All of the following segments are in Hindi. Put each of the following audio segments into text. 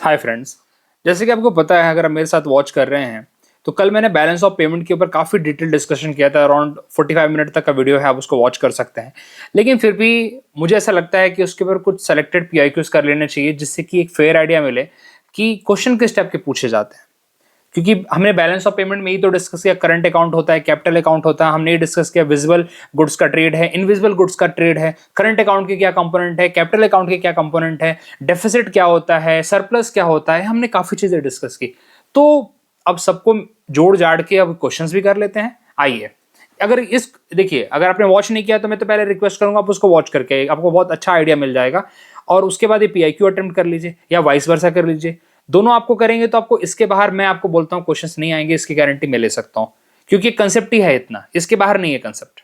हाय फ्रेंड्स, जैसे कि आपको पता है, अगर आप मेरे साथ वॉच कर रहे हैं तो कल मैंने बैलेंस ऑफ पेमेंट के ऊपर काफ़ी डिटेल डिस्कशन किया था। अराउंड 45 मिनट तक का वीडियो है, आप उसको वॉच कर सकते हैं। लेकिन फिर भी मुझे ऐसा लगता है कि उसके ऊपर कुछ सेलेक्टेड पीआईक्यूज कर लेने चाहिए, जिससे कि एक फेयर आइडिया मिले कि क्वेश्चन किस टाइप के पूछे जाते हैं। क्योंकि हमने बैलेंस ऑफ पेमेंट में ही तो डिस्कस किया, करंट अकाउंट होता है, कैपिटल अकाउंट होता है। हमने ये डिस्कस किया विजिबल गुड्स का ट्रेड है, इनविजिबल गुड्स का ट्रेड है, करंट अकाउंट के क्या कंपोनेंट है, कैपिटल अकाउंट के क्या कंपोनेंट है, डेफिसिट क्या होता है, सरप्लस क्या होता है। हमने काफी चीजें डिस्कस की। तो अब सबको जोड़ जाड़ के अब क्वेश्चंस भी कर लेते हैं। आइए, अगर इस देखिए, अगर आपने वॉच नहीं किया तो मैं तो पहले रिक्वेस्ट करूंगा आप उसको वॉच करके, आपको बहुत अच्छा आइडिया मिल जाएगा। और उसके बाद ये पीआईक्यू अटेम्प्ट कर लीजिए या वाइस वर्सा कर लीजिए। दोनों आपको करेंगे तो आपको इसके बाहर, मैं आपको बोलता हूं, क्वेश्चंस नहीं आएंगे, इसकी गारंटी मैं ले सकता हूं। क्योंकि कंसेप्ट ही है इतना, इसके बाहर नहीं है कंसेप्ट।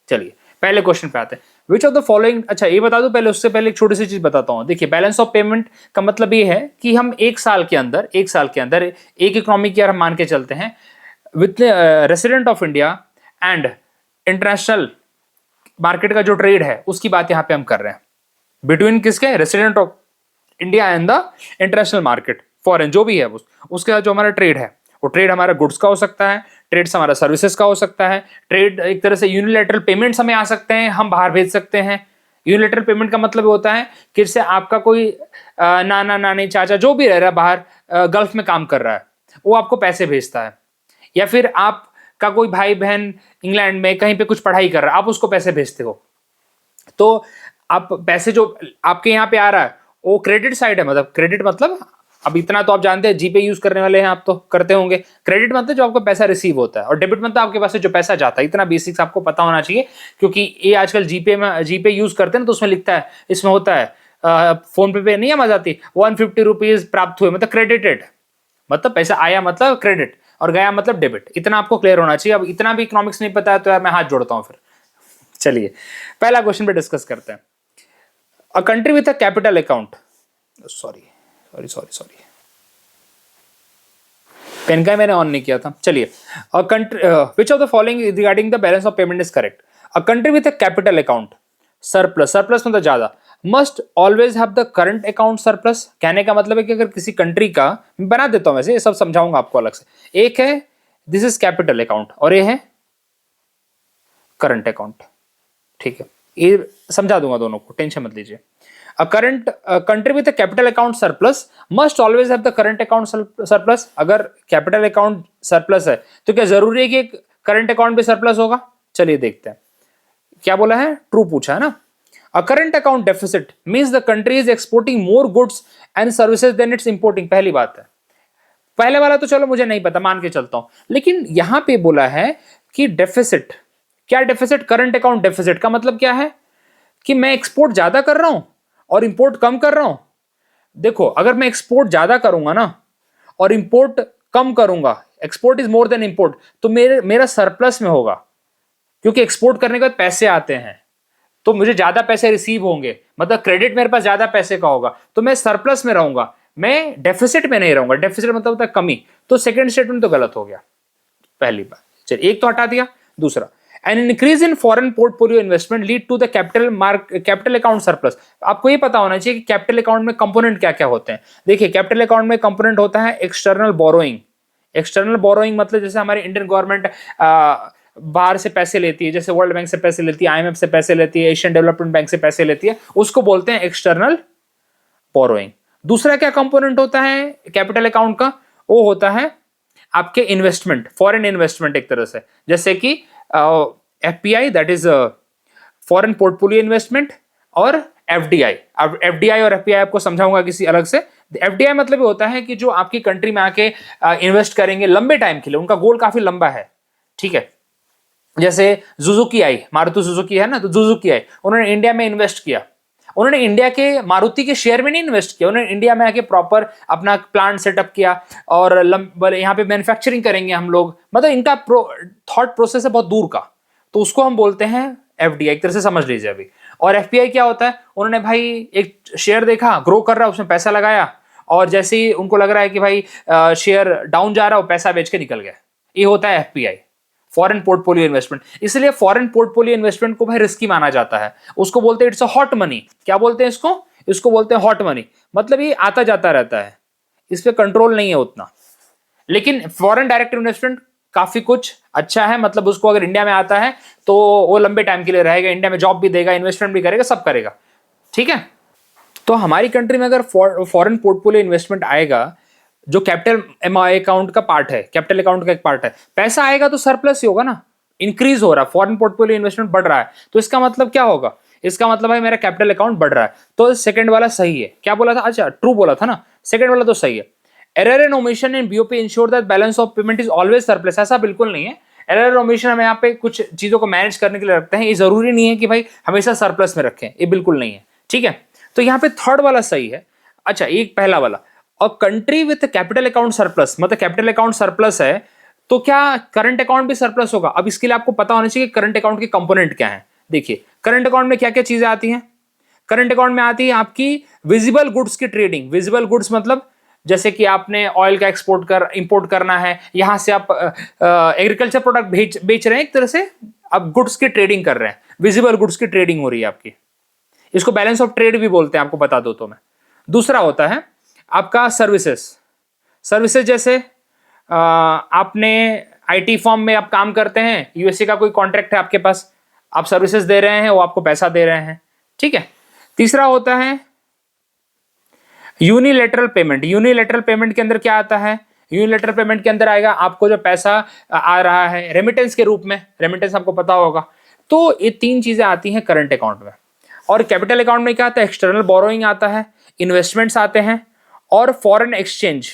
चलिए पहले क्वेश्चन पे आते हैं। विच ऑफ द फॉलोइंग, अच्छा ये बता दूं पहले, उससे पहले एक छोटी सी चीज बताता हूं। देखिए, बैलेंस ऑफ पेमेंट का मतलब ये है कि हम एक साल के अंदर एक इकोनॉमिक ईयर हम मान के चलते हैं, with resident of India and international market का जो ट्रेड है उसकी बात यहां पे हम कर रहे हैं। बिटवीन किसके? Resident of India and the international market, foreign जो भी है उसके साथ जो हमारा ट्रेड है, वो ट्रेड हमारा गुड्स का हो सकता है, ट्रेड हमारा सर्विसेज का हो सकता है, ट्रेड एक तरह से यूनिलैटरल पेमेंट्स हमें आ सकते हैं, हम बाहर भेज सकते हैं। यूनिलैटरल पेमेंट का मतलब होता है कि जैसे आपका कोई नाना नानी चाचा जो भी रह रहा है बाहर, गल्फ में काम कर रहा है, वो आपको पैसे भेजता है। या फिर आपका कोई भाई बहन इंग्लैंड में कहीं पे कुछ पढ़ाई कर रहा है, आप उसको पैसे भेजते हो। तो आप पैसे जो आपके यहाँ पे आ रहा है वो क्रेडिट साइड है। मतलब क्रेडिट मतलब, अब इतना तो आप जानते हैं, जीपे यूज करने वाले हैं आप तो करते होंगे। क्रेडिट मतलब जो आपको पैसा रिसीव होता है, और डेबिट मतलब आपके पास से जो पैसा जाता है। इतना बेसिक्स आपको पता होना चाहिए, क्योंकि ये आजकल जीपे यूज करते हैं ना, तो उसमें लिखता है, इसमें होता है फोन पे नहीं आवाज आती, 150 रुपीज प्राप्त हुए, मतलब क्रेडिटेड, मतलब पैसा आया मतलब क्रेडिट, और गया मतलब डेबिट। इतना आपको क्लियर होना चाहिए। अब इतना भी इकोनॉमिक्स नहीं पता है तो यार मैं हाथ जोड़ता हूं फिर। चलिए पहला क्वेश्चन पे डिस्कस करते हैं। A country with a capital account, sorry pen का मैंने ऑन नहीं किया था। चलिए, a country which of the following regarding the balance of payment is correct? A country with a capital account surplus, surplus मतलब ज्यादा, must always have the current account surplus. कहने का मतलब है कि अगर किसी कंट्री का, मैं बना देता हूं वैसे, ये सब समझाऊंगा आपको अलग से। एक है दिस इज कैपिटल अकाउंट और ये है करंट अकाउंट। ठीक है, ये समझा दूंगा दोनों को, टेंशन मत लीजिए। A current country with a capital account surplus must always have the current account surplus। अगर कैपिटल अकाउंट सरप्लस है तो क्या जरूरी है कि करंट अकाउंट भी सरप्लस होगा? चलिए देखते हैं क्या बोला है। ट्रू पूछा है ना। A current account deficit means the country is exporting more goods and services than it's importing। पहली बात है। पहले वाला तो चलो मुझे नहीं पता, मान के चलता हूं, लेकिन यहां पे बोला है कि डेफिसिट, क्या डेफिसिट? करंट अकाउंट डेफिसिट का मतलब क्या है कि मैं एक्सपोर्ट ज्यादा कर रहा हूं और इंपोर्ट कम कर रहा हूं। देखो, अगर मैं एक्सपोर्ट ज्यादा करूंगा ना और इंपोर्ट कम करूंगा, export is more than import, तो मेरा सरप्लस में होगा, क्योंकि एक्सपोर्ट करने के बाद पैसे आते हैं तो मुझे ज्यादा पैसे रिसीव होंगे, मतलब क्रेडिट मेरे पास ज्यादा पैसे का होगा, तो मैं सरप्लस में रहूंगा, मैं डेफिसिट में नहीं रहूंगा। डेफिसिट मतलब होता है कमी। तो सेकंड स्टेटमेंट तो गलत हो गया, पहली बात। चलिए, एक तो हटा दिया। दूसरा, an increase in foreign portfolio investment lead to the capital account surplus. आपको ये पता होना चाहिए कि कैपिटल अकाउंट में कंपोनेंट क्या क्या होते हैं। देखिए, कैपिटल अकाउंट में कंपोनेंट होता है एक्सटर्नल बोरोइंग। एक्सटर्नल बोरोइंग मतलब जैसे हमारी इंडियन गवर्नमेंट बाहर से पैसे लेती है, जैसे वर्ल्ड बैंक से पैसे लेती है, आईएमएफ से पैसे लेती है, एशियन डेवलपमेंट बैंक से पैसे लेती है, उसको बोलते हैं एक्सटर्नल बोरोइंग। दूसरा क्या कंपोनेंट होता है कैपिटल अकाउंट का? वो होता है आपके इन्वेस्टमेंट, फॉरेन इन्वेस्टमेंट एक तरह से, जैसे कि FPI, that is foreign portfolio investment, और एफडीआई। अब एफडीआई और एफपीआई आपको समझाऊंगा किसी अलग से। एफडीआई मतलब होता है कि जो आपकी कंट्री में आके इन्वेस्ट करेंगे लंबे टाइम के लिए, उनका गोल काफी लंबा है। ठीक है, जैसे सुजुकी आई, मारुति सुजुकी है ना, तो सुजुकी आई, उन्होंने इंडिया में इन्वेस्ट किया। उन्होंने इंडिया के मारुति के शेयर में नहीं इन्वेस्ट किया, उन्होंने इंडिया में आके प्रॉपर अपना प्लांट सेटअप किया और यहाँ पे मैन्युफैक्चरिंग करेंगे हम लोग, मतलब इनका थॉट प्रोसेस है बहुत दूर का, तो उसको हम बोलते हैं एफडीआई। एक तरह से समझ लीजिए अभी। और एफपीआई क्या होता है? उन्होंने भाई एक शेयर देखा ग्रो कर रहा है, उसमें पैसा लगाया, और जैसे ही उनको लग रहा है कि भाई शेयर डाउन जा रहा है, वो पैसा बेच के निकल गया। ये होता है एफपीआई, फॉरेन पोर्टफोलियो इन्वेस्टमेंट। इसलिए फॉरेन पोर्टफोलियो इन्वेस्टमेंट को भाई रिस्की माना जाता है। उसको बोलते हैं इट्स अ हॉट मनी। क्या बोलते हैं इसको? इसको बोलते हैं हॉट मनी। मतलब ये आता जाता रहता है, इस पे कंट्रोल नहीं है उतना। लेकिन फॉरेन डायरेक्ट इन्वेस्टमेंट काफी कुछ अच्छा है, मतलब उसको अगर इंडिया में आता है तो वो लंबे टाइम के लिए रहेगा, इंडिया में जॉब भी देगा, इन्वेस्टमेंट भी करेगा, सब करेगा। ठीक है, तो हमारी कंट्री में अगर फॉरेन पोर्टफोलियो इन्वेस्टमेंट आएगा जो कैपिटल अकाउंट का पार्ट है, कैपिटल अकाउंट का एक पार्ट है, पैसा आएगा तो सरप्लस ही होगा ना, इंक्रीज हो रहा है, फॉरेन पोर्टफोलियो इन्वेस्टमेंट बढ़ रहा है, तो इसका मतलब क्या होगा, इसका मतलब है मेरा कैपिटल अकाउंट बढ़ रहा है। तो सेकंड वाला सही है। क्या बोला था, अच्छा ट्रू बोला था ना, सेकंड वाला तो सही है। Error and omission in BOP ensure that balance of payment is always surplus, ऐसा बिल्कुल नहीं है। एरर एंड ओमिशन हम यहाँ पे कुछ चीजों को मैनेज करने के लिए रखते हैं, ये जरूरी नहीं है कि भाई हमेशा सरप्लस में रखें, ये बिल्कुल नहीं है। ठीक है, तो यहाँ पे थर्ड वाला सही है। अच्छा, एक पहला वाला, और country with capital account surplus, मतलब कैपिटल अकाउंट सरप्लस है तो क्या करंट अकाउंट भी सरप्लस होगा। अब इसके लिए आपको पता होना चाहिए कि करंट अकाउंट के कंपोनेंट क्या है। देखिए करंट अकाउंट में क्या क्या चीजें आती हैं। करंट अकाउंट में आती है आपकी विजिबल गुड्स की ट्रेडिंग। विजिबल गुड्स मतलब जैसे कि आपने ऑयल का इंपोर्ट करना है, यहां से आप एग्रीकल्चर प्रोडक्ट बेच रहे हैं, एक तरह से आप गुड्स की ट्रेडिंग कर रहे हैं, विजिबल गुड्स की ट्रेडिंग हो रही है आपकी, इसको बैलेंस ऑफ ट्रेड भी बोलते हैं, आपको बता दो तो मैं। दूसरा होता है आपका सर्विसेज। सर्विसेज जैसे आपने आईटी फर्म में आप काम करते हैं, यूएसए का कोई कॉन्ट्रैक्ट है आपके पास, आप सर्विसेज दे रहे हैं, वो आपको पैसा दे रहे हैं। ठीक है, तीसरा होता है यूनिलेटरल पेमेंट। यूनिलेटरल पेमेंट के अंदर क्या आता है, यूनिलेटरल पेमेंट के अंदर आएगा आपको जो पैसा आ रहा है रेमिटेंस के रूप में, रेमिटेंस आपको पता होगा। तो ये तीन चीजें आती हैं करंट अकाउंट में। और कैपिटल अकाउंट में क्या आता है, एक्सटर्नल बोरोइंग आता है, इन्वेस्टमेंट्स आते हैं, और फॉरेन एक्सचेंज।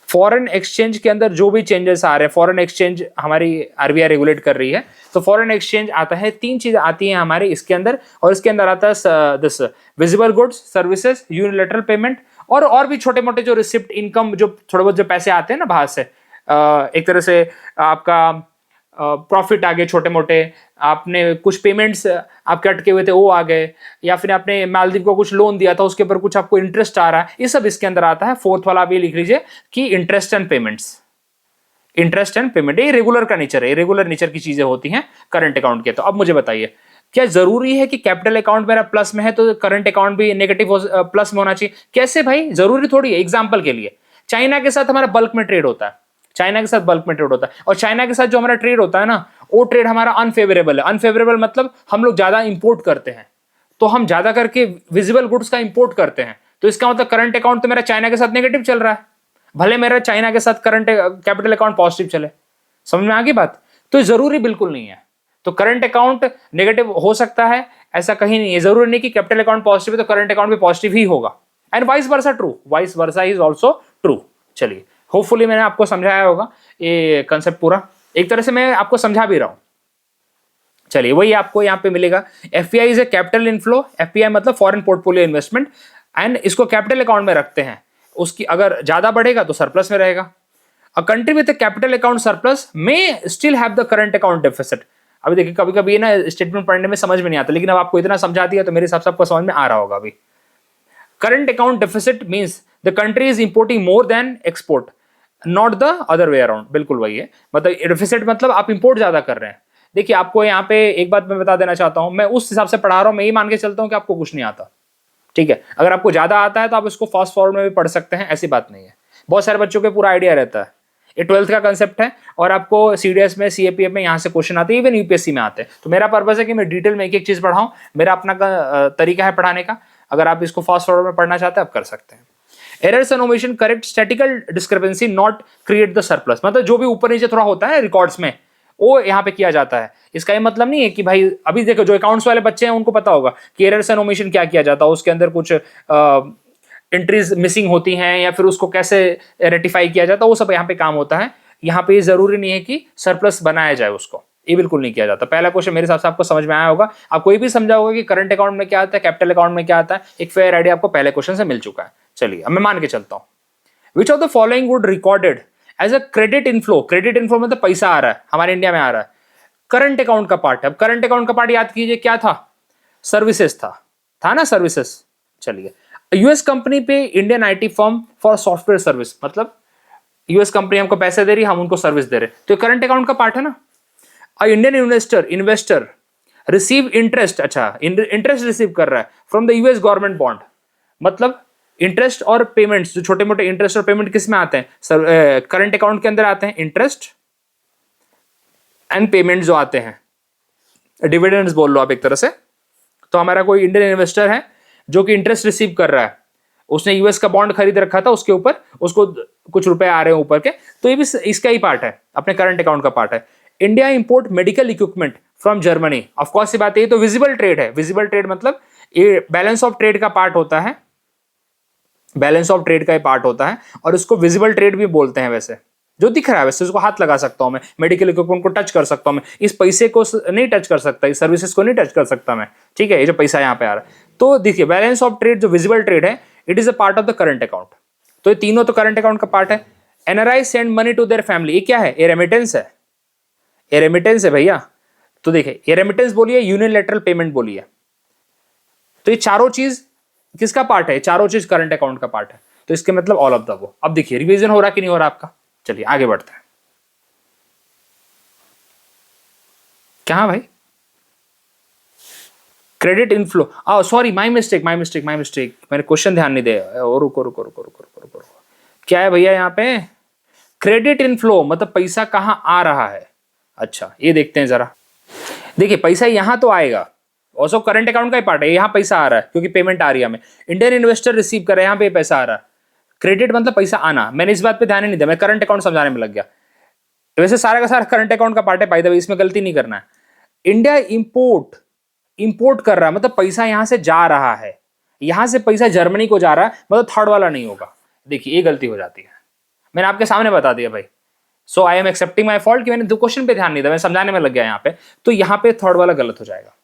फॉरेन एक्सचेंज के अंदर जो भी चेंजेस आ रहे हैं, फॉरेन एक्सचेंज हमारी आरबीआई रेगुलेट कर रही है, तो फॉरेन एक्सचेंज आता है। तीन चीजें आती हैं हमारे इसके अंदर, और इसके अंदर आता है this visible goods, services, unilateral payment, और भी छोटे मोटे जो रिसिप्ट इनकम, जो थोड़े बहुत जो पैसे आते हैं ना बाहर से, एक तरह से आपका प्रॉफिट आ गए छोटे मोटे, आपने कुछ पेमेंट्स आपके अटके हुए थे वो आ गए, या फिर आपने मालदीव को कुछ लोन दिया था उसके ऊपर कुछ आपको इंटरेस्ट आ रहा है, ये सब इसके अंदर आता है। फोर्थ वाला आप ये लिख लीजिए कि interest and payments. Interest and payment ये रेगुलर का नेचर है, रेगुलर नेचर की चीजें होती हैं करंट अकाउंट के। तो अब मुझे बताइए, क्या जरूरी है कि कैपिटल अकाउंट मेरा प्लस में है तो करंट अकाउंट भी नेगेटिव प्लस में होना चाहिए? कैसे भाई, जरूरी थोड़ी है। एग्जाम्पल के लिए चाइना के साथ हमारा बल्क में ट्रेड होता है, चाइना के साथ बल्क में ट्रेड होता है, और चाइना के साथ जो हमारा ट्रेड होता है ना, वो ट्रेड हमारा अनफेवरेबल है। अनफेवरेबल मतलब हम लोग ज्यादा इंपोर्ट करते हैं, तो हम ज्यादा करके विजिबल गुड्स का इंपोर्ट करते हैं, तो इसका मतलब करंट अकाउंट तो मेरा चाइना के साथ नेगेटिव चल रहा है, भले मेरा चाइना के साथ करंट कैपिटल अकाउंट पॉजिटिव चले। समझ में आ गई बात? तो जरूरी बिल्कुल नहीं है। तो करंट अकाउंट नेगेटिव हो सकता है, ऐसा कहीं नहीं है। जरूरी नहीं कि कैपिटल अकाउंट पॉजिटिव है तो करंट अकाउंट भी पॉजिटिव ही होगा, and vice versa true, vice versa is also true. चलिए, होपफुली मैंने आपको समझाया होगा ये कंसेप्ट पूरा, एक तरह से मैं आपको समझा भी रहा हूं। चलिए, वही आपको यहाँ पे मिलेगा। FPI is a capital inflow. FPI मतलब फॉरेन पोर्टफोलियो इन्वेस्टमेंट, एंड इसको कैपिटल अकाउंट में रखते हैं, उसकी अगर ज्यादा बढ़ेगा तो सरप्लस में रहेगा। A country with capital account surplus में still have the current account deficit. अभी देखिए, कभी कभी ना स्टेटमेंट पढ़ने में समझ में नहीं आता, लेकिन अब आपको इतना समझा दिया तो मेरे हिसाब से आपको समझ में आ रहा होगा। अभी current account deficit means the country is importing more than export, not the other way around. बिल्कुल वही है, मतलब डेफिसिट मतलब आप इंपोर्ट ज्यादा कर रहे हैं। देखिए, आपको यहाँ पे एक बात मैं बता देना चाहता हूं, मैं उस हिसाब से पढ़ा रहा हूं, मैं ये मान के चलता हूं कि आपको कुछ नहीं आता। ठीक है, अगर आपको ज्यादा आता है तो आप इसको फास्ट फॉरवर्ड में भी पढ़ सकते हैं, ऐसी बात नहीं है। बहुत सारे बच्चों को पूरा आइडिया रहता है, ये 12th का कंसेप्ट है, और आपको सीडीएस में, सीएपीएफ में यहाँ से क्वेश्चन आते हैं, इवन यूपीएससी में आते हैं। तो मेरा पर्पस है कि मैं डिटेल में एक एक चीज पढ़ाऊं, मेरा अपना तरीका है पढ़ाने का। अगर आप इसको फास्ट फॉरवर्ड में पढ़ना चाहते हैं, आप कर सकते हैं। Errors and omission correct statistical discrepancy not create the surplus, मतलब जो भी ऊपर नीचे थोड़ा होता है रिकॉर्ड्स में, वो यहाँ पे किया जाता है। इसका ये मतलब नहीं है कि भाई, अभी देखो जो अकाउंट्स वाले बच्चे हैं उनको पता होगा कि एरर्स एंड ओमिशन क्या किया जाता है, उसके अंदर कुछ एंट्रीज मिसिंग होती हैं या फिर उसको कैसे रेटिफाई किया जाता है, वो सब यहाँ पे काम होता है। यहाँ पे जरूरी नहीं है कि सरप्लस बनाया जाए उसको, ये बिल्कुल नहीं किया जाता। पहला क्वेश्चन मेरे हिसाब से आपको समझ में आया होगा, आपको ये भी समझा होगा कि करंट अकाउंट में क्या आता है, कैपिटल अकाउंट में क्या आता है, एक फेयर आइडिया आपको पहले क्वेश्चन से मिल चुका है। चलिए, अब मैं मान के चलता हूँ, which of the following would recorded as a credit inflow. Credit inflow मतलब पैसा आ रहा है, हमारे इंडिया में आ रहा है, करंट अकाउंट का पार्ट है। अब करंट अकाउंट का पार्ट याद कीजिए क्या था, सर्विसेज था ना, सर्विसेज। चलिए, यूएस कंपनी पे Indian IT firm for software service, मतलब यूएस कंपनी हमको पैसे दे रही है, हम उनको सर्विस दे रहे हैं, तो करंट अकाउंट का पार्ट है ना। इंडियन इन्वेस्टर रिसीव इंटरेस्ट, अच्छा इंटरेस्ट रिसीव कर रहा है from the US government bond, मतलब इंटरेस्ट और पेमेंट्स, जो छोटे मोटे इंटरेस्ट और पेमेंट किस में आते हैं सर? करंट अकाउंट के अंदर आते हैं इंटरेस्ट एंड पेमेंट जो आते हैं, डिविडेंड्स बोल लो आप एक तरह से। तो हमारा कोई इंडियन इन्वेस्टर है जो कि इंटरेस्ट रिसीव कर रहा है, उसने यूएस का बॉन्ड खरीद रखा था, उसके ऊपर उसको कुछ रुपए आ रहे हैं ऊपर के, तो ये भी इसका ही पार्ट है, अपने करंट अकाउंट का पार्ट है। India import medical equipment from Germany, of course ये बात है, तो विजिबल ट्रेड है। विजिबल ट्रेड मतलब ये बैलेंस ऑफ ट्रेड का पार्ट होता है, बैलेंस ऑफ ट्रेड का पार्ट होता है, और इसको विजिबल ट्रेड भी बोलते हैं। वैसे जो दिख रहा है वैसे उसको हाथ लगा सकता हूं मैं, मेडिकल इक्विपमेंट को टच कर सकता हूं मैं, इस पैसे को नहीं टच कर सकता, इस सर्विसेज को नहीं टच कर सकता मैं, ठीक है, ये जो पैसा यहाँ पे आ रहा है। तो देखिए बैलेंस ऑफ ट्रेड जो विजिबल ट्रेड है, it is a part of the current account. तो ये तीनों तो करंट अकाउंट का पार्ट है। NRI send money to their family, ये क्या है? ये रेमिटेंस है, ये रेमिटेंस है भैया। तो देखिए ये रेमिटेंस बोलिए, यूनिलैटरल पेमेंट बोलिए, तो ये चारों चीज किसका पार्ट है? चारों चीज करंट अकाउंट का पार्ट है। तो इसके मतलब ऑल ऑफ द वो। अब देखिए रिवीजन हो रहा कि नहीं हो रहा आपका? चलिए आगे बढ़ते हैं। क्या भाई? Credit inflow, sorry, my mistake, मैंने क्वेश्चन ध्यान नहीं दिया। रुको। क्या है भैया यहाँ पे? क्रेडिट इनफ्लो मतलब पैसा कहां आ रहा है। अच्छा ये देखते हैं जरा। देखिए पैसा यहां तो आएगा, ऑल्सो करंट अकाउंट का ही पार्ट है, यहाँ पैसा आ रहा है क्योंकि पेमेंट आ रही है हमें, इंडियन इन्वेस्टर रिसीव कर रहे हैं, यहाँ पे पैसा आ रहा है। क्रेडिट मतलब पैसा आना, मैंने इस बात पे ध्यान ही नहीं दिया, मैं करंट अकाउंट समझाने में लग गया। वैसे सारा का सारा करंट अकाउंट का पार्ट है, बाय द वे, इसमें गलती नहीं करना है। इंडिया इंपोर्ट कर रहा है मतलब पैसा यहां से जा रहा है, यहां से पैसा जर्मनी को जा रहा है, मतलब थर्ड वाला नहीं होगा। देखिए ये गलती हो जाती है, मैंने आपके सामने बता दिया भाई। So I am accepting my fault कि मैंने दो क्वेश्चन पे ध्यान नहीं दिया, मैं समझाने में लग गया यहाँ पे। तो यहाँ पे थर्ड वाला गलत हो जाएगा,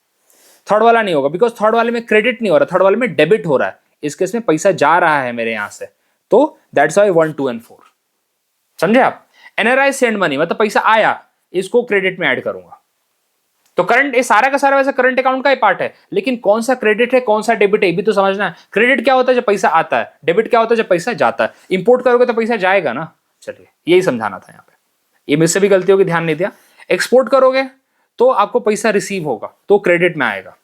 थर्ड वाला नहीं होगा, बिकॉज थर्ड वाले में क्रेडिट नहीं हो रहा, थर्ड वाले में डेबिट हो रहा है। इस केस में पैसा जा रहा है मेरे यहां से, तो दैट्स वाई 1, 2 एंड 4। समझे आप? एनआरआई सेंड मनी मतलब पैसा आया, इसको क्रेडिट में ऐड करूंगा। तो करंट, ये सारा का सारा वैसे करंट अकाउंट का ही पार्ट है, लेकिन कौन सा क्रेडिट है कौन सा डेबिट है ये भी तो समझना है। क्रेडिट क्या होता है? जब पैसा आता है। डेबिट क्या होता है? जब पैसा जाता है। इंपोर्ट करोगे तो पैसा जाएगा ना। चलिए यही समझाना था यहाँ पे, ये मुझसे भी गलती होगी, ध्यान नहीं दिया। एक्सपोर्ट करोगे तो आपको पैसा रिसीव होगा, तो क्रेडिट में आएगा।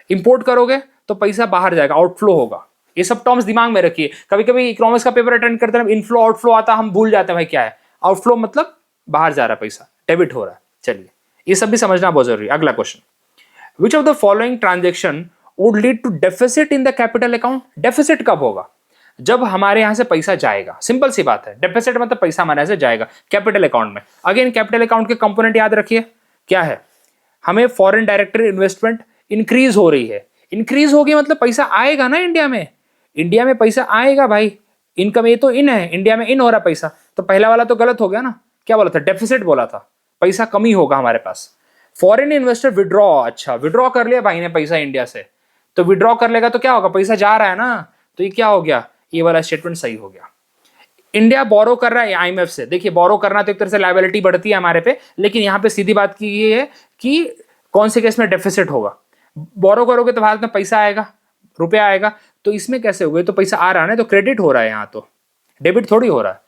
इंपोर्ट करोगे तो पैसा बाहर जाएगा, आउटफ्लो होगा। ये सब टर्म्स दिमाग में रखिए। कभी कभी इकोनॉमिक्स का पेपर अटेंड करते हैं, इनफ्लो आउटफ्लो आता, हम भूल जाते हैं भाई क्या है आउटफ्लो, मतलब बाहर जा रहा है पैसा, डेबिट हो रहा है। चलिए ये सब भी समझना बहुत जरूरी है। अगला question, which of the following transaction would lead to deficit in the capital account? Deficit कब होगा? जब हमारे यहां से पैसा जाएगा, सिंपल सी बात है। डेफिसिट मतलब पैसा हमारे यहां से जाएगा कैपिटल अकाउंट में। अगेन कैपिटल अकाउंट के कंपोनेंट याद रखिए, क्या है? हमें फॉरेन डायरेक्ट इन्वेस्टमेंट इंक्रीज हो रही है, इंक्रीज होगी मतलब पैसा आएगा ना इंडिया में, इंडिया में पैसा आएगा भाई। इनकम ये तो इन है, इंडिया में इन हो रहा पैसा, तो पहला वाला तो गलत हो गया ना। क्या बोला था? डेफिसिट बोला था, पैसा कमी होगा हमारे पास। फॉरेन इन्वेस्टर विड्रॉ, अच्छा विड्रॉ कर लिया भाई ने पैसा इंडिया से, तो विड्रॉ कर लेगा तो क्या होगा? पैसा जा रहा है ना, तो ये क्या हो गया? ये वाला स्टेटमेंट सही हो गया। इंडिया बोरो कर रहा है आईएमएफ से। देखिए बोरो करना तो एक तरह से लायबिलिटी बढ़ती है हमारे पे, लेकिन यहाँ पे सीधी बात की ये है कि कौन से केस में डेफिसिट होगा। बोरो करोगे तो भारत में पैसा आएगा, रुपया आएगा, तो इसमें कैसे होगा? तो पैसा आ रहा है ना, तो क्रेडिट हो रहा है यहाँ, तो डेबिट थोड़ी हो रहा है।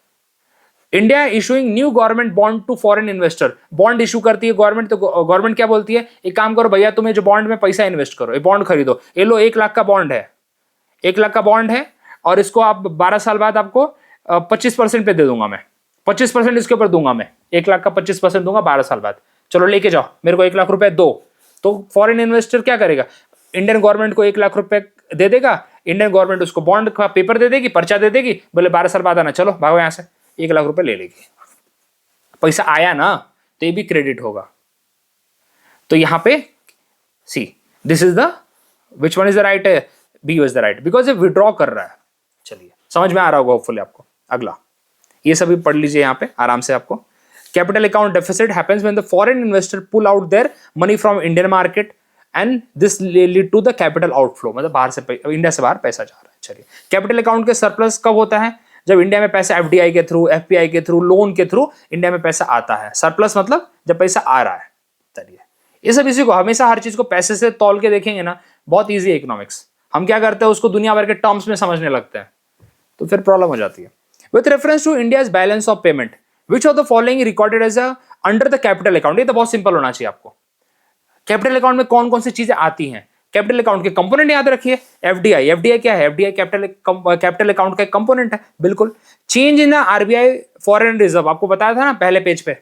India issuing new government bond to foreign investor, bond issue करती है गवर्नमेंट, तो गवर्नमेंट क्या बोलती है? एक काम करो भैया, तुम्हें जो बॉन्ड में पैसा इन्वेस्ट करो, ये बॉन्ड खरीदो, ये लो 1 लाख का बॉन्ड है, 1 लाख का बॉन्ड है, और इसको आप 12 साल बाद आपको 25% पे दे दूंगा मैं, 25% इसके ऊपर दूंगा मैं, 1 लाख का 25% दूंगा 12 साल बाद, चलो लेके जाओ, मेरे को 1 लाख रुपए दो। तो फॉरेन इन्वेस्टर क्या करेगा? इंडियन गवर्नमेंट को 1 लाख रुपए दे देगा, इंडियन गवर्नमेंट उसको बॉन्ड का पेपर दे देगी, पर्चा दे देगी, बोले 12 साल बाद आना, चलो भागो यहां से, 1 लाख रुपए ले लेगी। पैसा आया ना, तो ये भी क्रेडिट होगा। तो यहां पे see this is the which one is the right? B is the right, because ये विड्रॉ कर रहा है। चलिए समझ में आ रहा होगा होपफुली आपको। अगला ये सभी पढ़ लीजिए यहाँ पे आराम से आपको। Capital account deficit happens when the foreign investor pull out their money from Indian market and this lead to the capital outflow, मतलब बाहर से इंडिया से बाहर पैसा जा रहा है। चलिए कैपिटल अकाउंट के सरप्लस कब होता है? जब इंडिया में पैसा एफडीआई के थ्रू, एफपीआई के थ्रू, लोन के थ्रू इंडिया में पैसा आता है। सरप्लस मतलब जब पैसा आ रहा है। चलिए ये सब इसी को हमेशा हर चीज को पैसे से तौल के देखेंगे ना, बहुत ईजी है इकोनॉमिक्स। हम क्या करते हैं, उसको दुनिया भर के टर्म्स में समझने लगते हैं, तो फिर प्रॉब्लम हो जाती है। With reference to India's balance of payment, which of the following recorded as under the capital account? ये तो बहुत सिंपल होना चाहिए आपको। कैपिटल अकाउंट में कौन कौन सी चीजें आती हैं? कैपिटल अकाउंट के कंपोनेंट याद रखिए, एफडीआई, एफडीआई क्या है, एफडीआई कैपिटल अकाउंट का एक कंपोनेंट है, बिल्कुल। Change in the RBI foreign reserve, आपको बताया था ना पहले पेज पे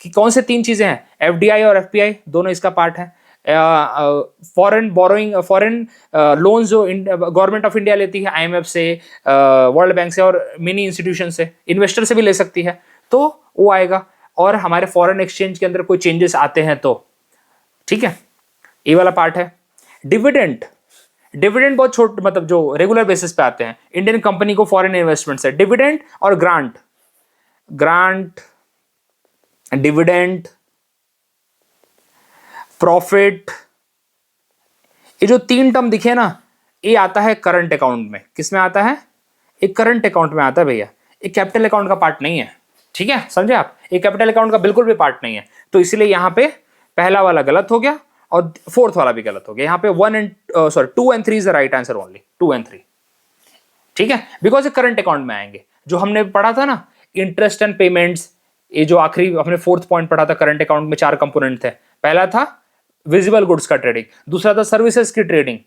कि कौन से 3 चीजें हैं, एफडीआई और एफपीआई दोनों इसका पार्ट है। फॉरेन बोरोइंग, फॉरेन लोन जो गवर्नमेंट ऑफ इंडिया लेती है आईएमएफ से, वर्ल्ड बैंक से और मिनी इंस्टीट्यूशन से, इन्वेस्टर से भी ले सकती है, तो वो आएगा। और हमारे फॉरेन एक्सचेंज के अंदर कोई चेंजेस आते हैं तो, ठीक है, ये वाला पार्ट है। डिविडेंड, डिविडेंड बहुत छोटे, मतलब जो रेगुलर बेसिस पे आते हैं इंडियन कंपनी को फॉरेन इन्वेस्टमेंट से, डिविडेंड और ग्रांट, ग्रांट, डिविडेंड, प्रॉफिट, ये जो 3 टर्म दिखे ना, ये आता है करंट अकाउंट में। किस में आता है? एक करंट अकाउंट में आता है भैया, एक कैपिटल अकाउंट का पार्ट नहीं है, ठीक है, समझे आप, एक कैपिटल अकाउंट का बिल्कुल भी पार्ट नहीं है। तो इसलिए यहां पे पहला वाला गलत हो गया और फोर्थ वाला भी गलत हो गया। यहां पे 2 and 3 is the right answer, only 2 and 3, ठीक है, बिकॉज ये करंट अकाउंट में आएंगे। जो हमने पढ़ा था ना इंटरेस्ट एंड पेमेंट्स, ये जो आखिरी हमने 4th पॉइंट पढ़ा था, करंट अकाउंट में 4 कंपोनेंट थे। पहला था विजिबल गुड्स का ट्रेडिंग, दूसरा था सर्विसेज की ट्रेडिंग,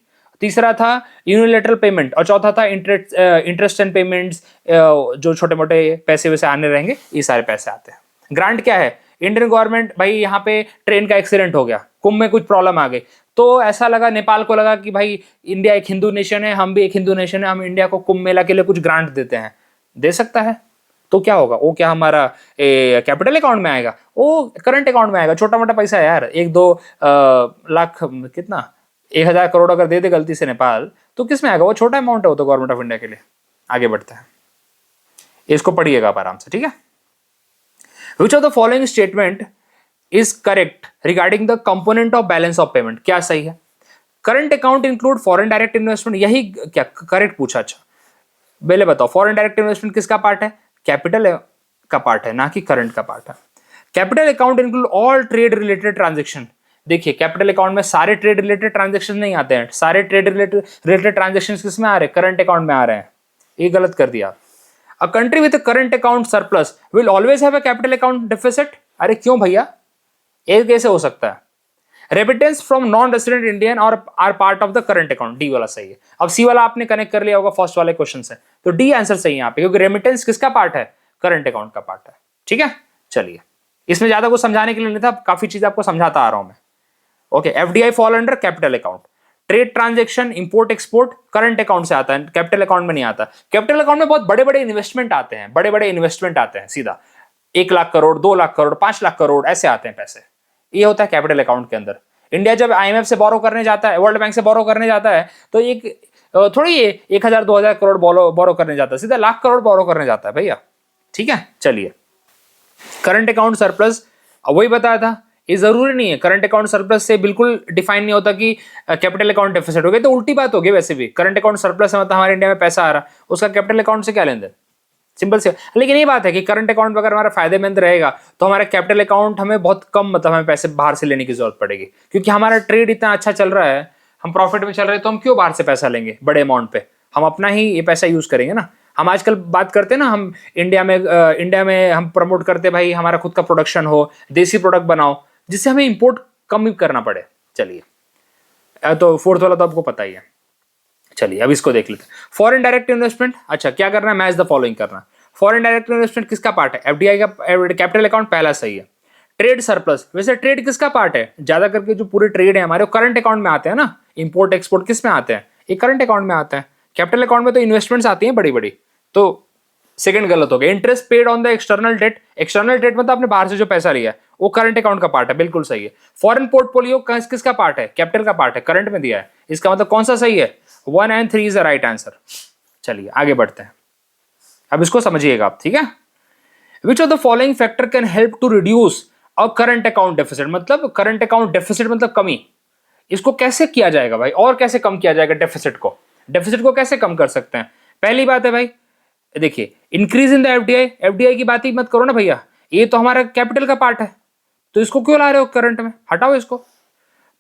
तीसरा था यूनिलेटरल पेमेंट, और चौथा था इंटरेस्ट एंड पेमेंट्स, जो छोटे मोटे पैसे वैसे आने रहेंगे, ये सारे पैसे आते हैं। ग्रांट क्या है? इंडियन गवर्नमेंट, भाई यहाँ पे ट्रेन का एक्सीडेंट हो गया, कुंभ में कुछ प्रॉब्लम आ गई, तो ऐसा लगा, नेपाल को लगा कि भाई इंडिया एक हिंदू नेशन है, हम भी एक हिंदू नेशन है, हम इंडिया को कुंभ मेला के लिए कुछ ग्रांट देते हैं, दे सकता है। तो क्या होगा? वो क्या हमारा कैपिटल अकाउंट में आएगा? वो करंट अकाउंट में आएगा। छोटा मोटा पैसा है यार, 1-2 लाख, कितना, 1000 करोड़ अगर दे दे गलती से नेपाल, तो किस में आएगा? वो छोटा अमाउंट है, वो तो गवर्नमेंट ऑफ इंडिया के लिए। आगे बढ़ते हैं, इसको पढ़िएगा आप आराम से, ठीक है। Which of the following statement is correct regarding the component of balance of payment? क्या सही है? Current account include foreign direct investment, यही क्या करेक्ट पूछा? अच्छा पहले बताओ, फॉरेन डायरेक्ट इन्वेस्टमेंट किसका पार्ट है? कैपिटल का पार्ट है, ना कि करंट का पार्ट है। Capital account include all trade related transaction, देखिए कैपिटल अकाउंट में सारे ट्रेड रिलेटेड ट्रांजेक्शन नहीं आते हैं, सारे ट्रेड रिलेटेड ट्रांजेक्शन किसमें आ रहे हैं? करंट अकाउंट में आ रहे हैं, ये गलत कर दिया। A country with current account surplus will always have a capital account deficit, अरे क्यों भैया, ये कैसे हो सकता है? Remittance from non resident Indian और are part of the current account, D वाला सही है। अब सी वाला आपने कनेक्ट कर लिया होगा फर्स्ट वाले क्वेश्चन से, तो डी आंसर सही है यहाँ पे, क्योंकि रेमिटेंस किसका पार्ट है? करंट अकाउंट का पार्ट है, ठीक है। चलिए, इसमें ज्यादा कुछ समझाने के लिए नहीं था, काफी चीज आपको समझाता आ रहा हूं मैं। Okay, FDI fall under capital account, trade transaction, import export current account से आता है, कैपिटल अकाउंट में नहीं आता। कैपिटल अकाउंट में बहुत बड़े बड़े इन्वेस्टमेंट आते हैं, बड़े बड़े इन्वेस्टमेंट आते हैं, सीधा 1 लाख करोड़, 2 लाख करोड़, 5 लाख करोड़ ऐसे आते हैं पैसे, ये होता है कैपिटल अकाउंट के अंदर। इंडिया जब आईएमएफ से बोरो करने जाता है, वर्ल्ड बैंक से बोरो करने जाता है, तो एक थोड़ी 1000-2000 करोड़ बोरो करने जाता है, सीधा लाख करोड़ बोरो करने जाता है भैया, ठीक है। चलिए, करंट अकाउंट सरप्लस वही बताया था, ये जरूरी नहीं है, करंट अकाउंट सरप्लस से बिल्कुल डिफाइन नहीं होता कि कैपिटल अकाउंट डेफिसिट हो गया, तो उल्टी बात हो गई। वैसे भी करंट अकाउंट सरप्लस है, मतलब हमारे इंडिया में पैसा आ रहा, उसका कैपिटल अकाउंट से क्या लेन देन, सिंपल से। लेकिन ये बात है कि करंट अकाउंट अगर हमारा फायदेमंद रहेगा तो हमारा कैपिटल अकाउंट हमें बहुत कम, मतलब हमें पैसे बाहर से लेने की जरूरत पड़ेगी, क्योंकि हमारा ट्रेड इतना अच्छा चल रहा है, हम प्रॉफिट में चल रहे हैं, तो हम क्यों बाहर से पैसा लेंगे बड़े अमाउंट पे? हम अपना ही ये पैसा यूज करेंगे ना। हम आजकल बात करते हैं ना, हम इंडिया में हम प्रमोट करते भाई हमारा खुद का प्रोडक्शन हो, देसी प्रोडक्ट बनाओ, जिससे हमें इंपोर्ट कम ही करना पड़े। चलिए, तो फोर्थ वाला तो आपको पता ही है। चलिए, अब इसको देख लेते हैं, फॉरेन डायरेक्ट इन्वेस्टमेंट। अच्छा, क्या करना है? मैच द फॉलोइंग करना। फॉरेन डायरेक्ट इन्वेस्टमेंट किसका पार्ट है? एफडीआई का कैपिटल अकाउंट पहला सही है। ट्रेड सरप्लस, वैसे ट्रेड किसका पार्ट है? ज्यादा करके जो पूरे ट्रेड है हमारे, वो करंट अकाउंट में आते हैं ना। इंपोर्ट एक्सपोर्ट किस में आते हैं? ये करंट अकाउंट में आता है। कैपिटल अकाउंट में तो इन्वेस्टमेंट्स आती हैं बड़ी बड़ी, तो सेकंड गलत हो गया। Interest paid on the external debt, external debt मतलब आपने बाहर से जो पैसा लिया है, वो करंट अकाउंट का पार्ट है, बिल्कुल सही है। फॉरेन पोर्टफोलियो किसका पार्ट है? कैपिटल का पार्ट है, करंट में दिया है, इसका मतलब कौन सा सही है? 1 and 3 is the right answer. चलिए, आगे बढ़ते हैं, अब इसको समझिएगा आप, ठीक है। Which of the following factor can help to reduce a current account deficit, मतलब करंट अकाउंट डेफिसिट मतलब कमी, इसको कैसे किया जाएगा भाई, और कैसे कम किया जाएगा डेफिसिट को? डेफिसिट को कैसे कम कर सकते हैं? पहली बात है भाई, देखिए, increase in the FDI, FDI की बात ही मत करो ना भैया, ये तो हमारा कैपिटल का पार्ट है, तो इसको क्यों ला रहे हो करंट में? हटाओ इसको।